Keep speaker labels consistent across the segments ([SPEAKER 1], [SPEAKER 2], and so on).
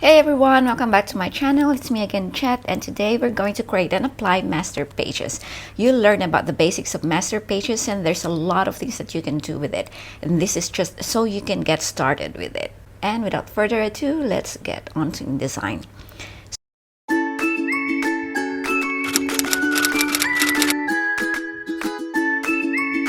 [SPEAKER 1] Hey everyone, welcome back to my channel. It's me again, Chat, and today we're going to create and apply master pages. You'll learn about the basics of master pages, and there's a lot of things that you can do with it. And this is just so you can get started with it. And without further ado, let's get on to InDesign.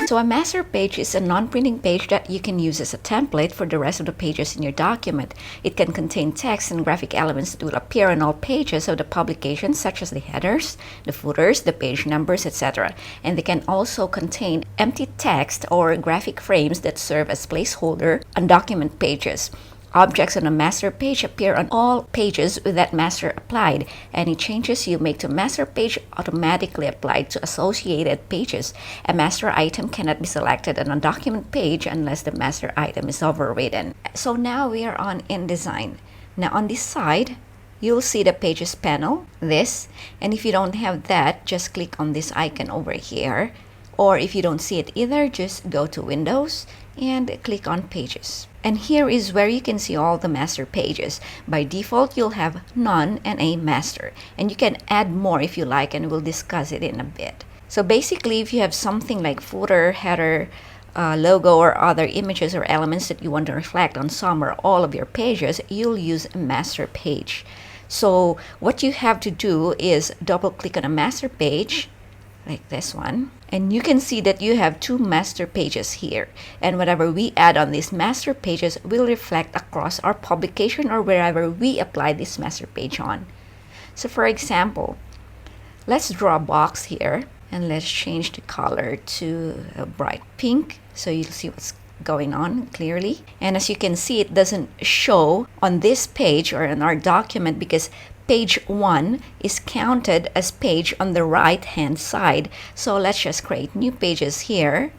[SPEAKER 1] So a master page is a non-printing page that you can use as a template for the rest of the pages in your document. It can contain text and graphic elements that will appear on all pages of the publication, such as the headers, the footers, the page numbers, etc. And they can also contain empty text or graphic frames that serve as placeholder on document pages. Objects on a master page appear on all pages with that master applied. Any changes you make to master page automatically apply to associated pages. A master item cannot be selected on a document page unless the master item is overridden. So now we are on InDesign. Now on this side, you'll see the Pages panel, this. And if you don't have that, just click on this icon over here. Or if you don't see it either, just go to Windows and click on Pages. And here is where you can see all the master pages. By default, you'll have none and a master. And you can add more if you like, and we'll discuss it in a bit. So basically, if you have something like footer, header, logo, or other images or elements that you want to reflect on some or all of your pages, you'll use a master page. So what you have to do is double click on a master page, like this one, and you can see that you have two master pages here, and whatever we add on these master pages will reflect across our publication or wherever we apply this master page on. So for example, let's draw a box here and let's change the color to a bright pink so you'll see what's going on clearly. And as you can see, it doesn't show on this page or in our document because page 1 is counted as page on the right hand side. So let's just create new pages here.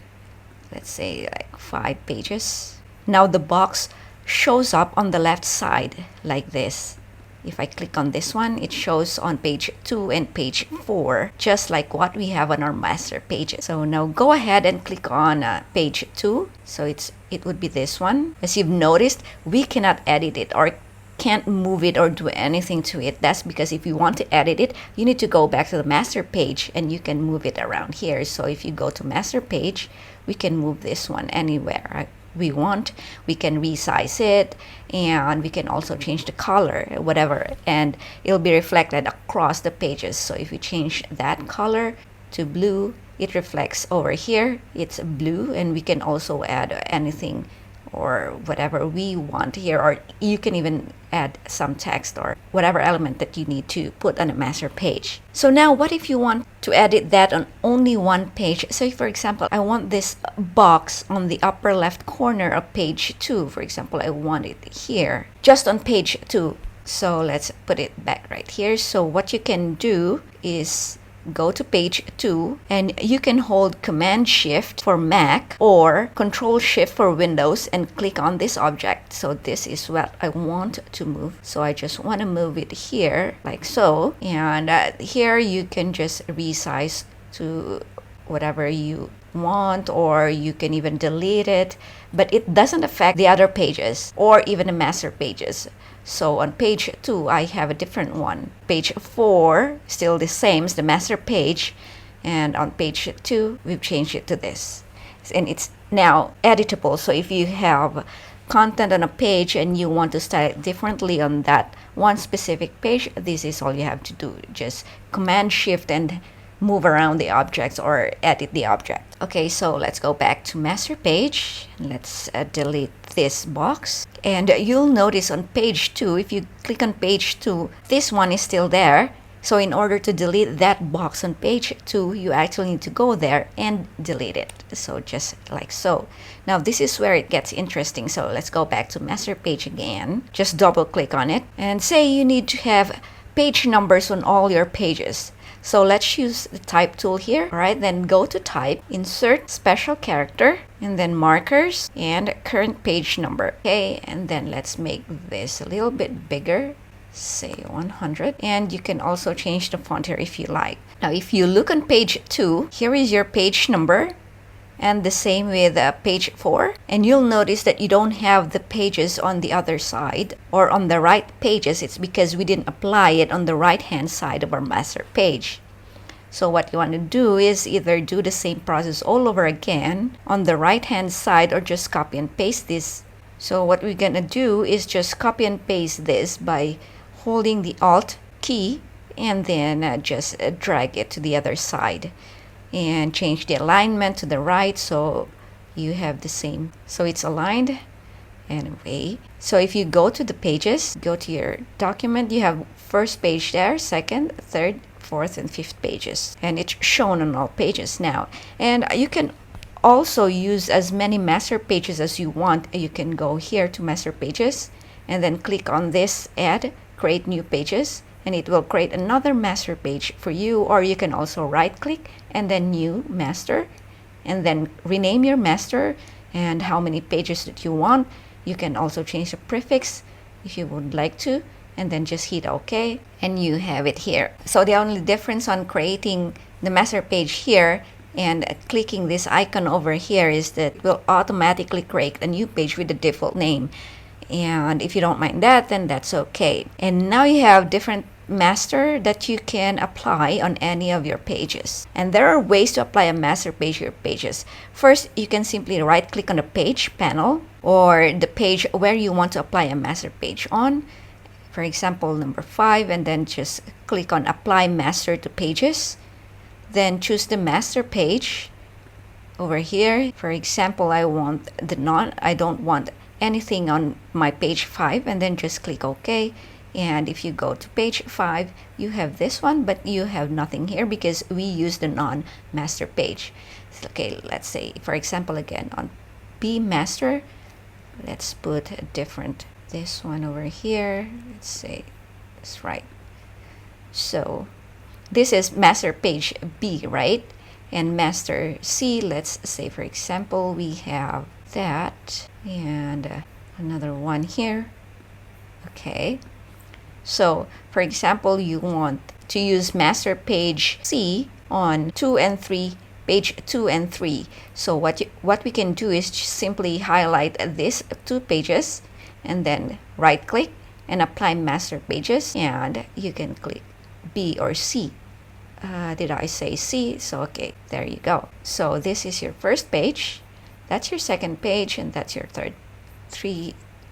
[SPEAKER 1] Let's say like 5 pages. Now the box shows up on the left side like this. If I click on this one, it shows on page 2 and page 4, just like what we have on our master pages. So now go ahead and click on page 2. So it would be this one. As you've noticed, we cannot edit it or can't move it or do anything to it. That's because if you want to edit it, you need to go back to the master page and you can move it around here. So if you go to master page, we can move this one anywhere we want. We can resize it, and we can also change the color, whatever, and it'll be reflected across the pages. So if you change that color to blue, it reflects over here, it's blue, and we can also add anything or whatever we want here, or you can even add some text or whatever element that you need to put on a master page. So now what if you want to edit that on only one page? So for example, I want this box on the upper left corner of page 2. For example, I want it here, just on page 2. So let's put it back right here. So what you can do is go to page 2, and you can hold Command Shift for Mac or Control Shift for Windows and click on this object. So this is what I want to move. So I just want to move it here like so, and here you can just resize to whatever you want, or you can even delete it, but it doesn't affect the other pages or even the master pages. So on page 2, I have a different one. Page 4, still the same as the master page. And on page 2, we've changed it to this. And it's now editable. So if you have content on a page and you want to style it differently on that one specific page, this is all you have to do. Just Command Shift and move around the objects or edit the object. Okay, so let's go back to master page. Let's delete this box. And you'll notice on page 2, if you click on page 2, this one is still there. So in order to delete that box on page 2, you actually need to go there and delete it. So just like so. Now this is where it gets interesting. So let's go back to master page again. Just double click on it and say you need to have page numbers on all your pages. So let's use the type tool here. All right, then go to type, insert special character, and then markers and current page number. Okay, and then let's make this a little bit bigger, say 100. And you can also change the font here if you like. Now, if you look on page 2, here is your page number. And the same with page 4. And you'll notice that you don't have the pages on the other side or on the right pages. It's because we didn't apply it on the right hand side of our master page. So what you want to do is either do the same process all over again on the right hand side or just copy and paste this. So what we're gonna do is just copy and paste this by holding the Alt key and then just drag it to the other side and change the alignment to the right so you have the same, so it's aligned. Anyway, so if you go to the pages, go to your document, you have first page there, second, third, fourth, and fifth pages, and it's shown on all pages now. And you can also use as many master pages as you want. You can go here to master pages and then click on this add create new pages, and it will create another master page for you. Or you can also right click and then new master and then rename your master and how many pages that you want. You can also change the prefix if you would like to, and then just hit OK and you have it here. So the only difference on creating the master page here and clicking this icon over here is that it will automatically create a new page with the default name. And if you don't mind that, then that's okay. And now you have different master that you can apply on any of your pages. And there are ways to apply a master page to your pages. First, you can simply right click on the page panel or the page where you want to apply a master page on. For example, number 5, and then just click on apply master to pages. Then choose the master page over here. For example, I don't want anything on my page 5, and then just click OK. And if you go to page 5, you have this one, but you have nothing here because we use the non-master page. Okay, let's say, for example, again on B master, let's put a different, this one over here. Let's say it's right. So this is master page B, right? And master C, let's say, for example, we have that and another one here. Okay, so for example, you want to use master page C on 2 and 3, page 2 and 3. So what we can do is just simply highlight these 2 pages and then right click and apply master pages, and you can click B or C. Did I say C? So okay, there you go. So this is your first page, that's your second page, and that's your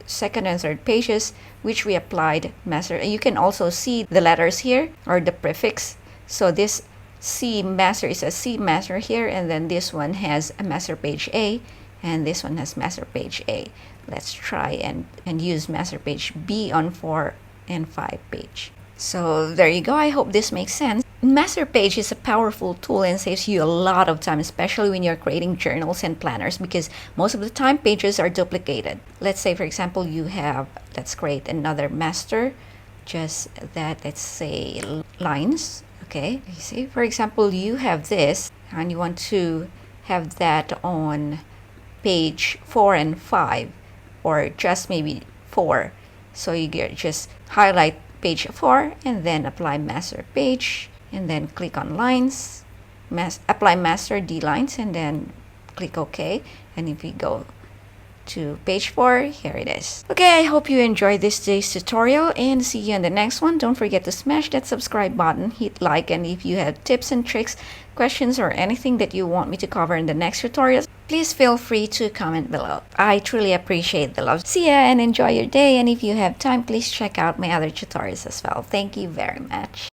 [SPEAKER 1] second and third pages which we applied master. And you can also see the letters here or the prefix. So this C master is a C master here, and then this one has a master page A, and this one has master page A. Let's try and use master page B on 4 and 5 page. So there you go. I hope this makes sense. Master page is a powerful tool and saves you a lot of time, especially when you're creating journals and planners, because most of the time pages are duplicated. Let's say, for example, let's create another master, just that, let's say lines. Okay, you see, for example, you have this and you want to have that on page 4 and 5, or just maybe 4. So you just highlight page 4 and then apply master page, and then click on lines, apply master D lines, and then click OK. And if we go to page 4, here it is. Okay, I hope you enjoyed this day's tutorial, and see you in the next one. Don't forget to smash that subscribe button, hit like, and if you have tips and tricks, questions, or anything that you want me to cover in the next tutorials, please feel free to comment below. I truly appreciate the love. See ya and enjoy your day, and if you have time, please check out my other tutorials as well. Thank you very much.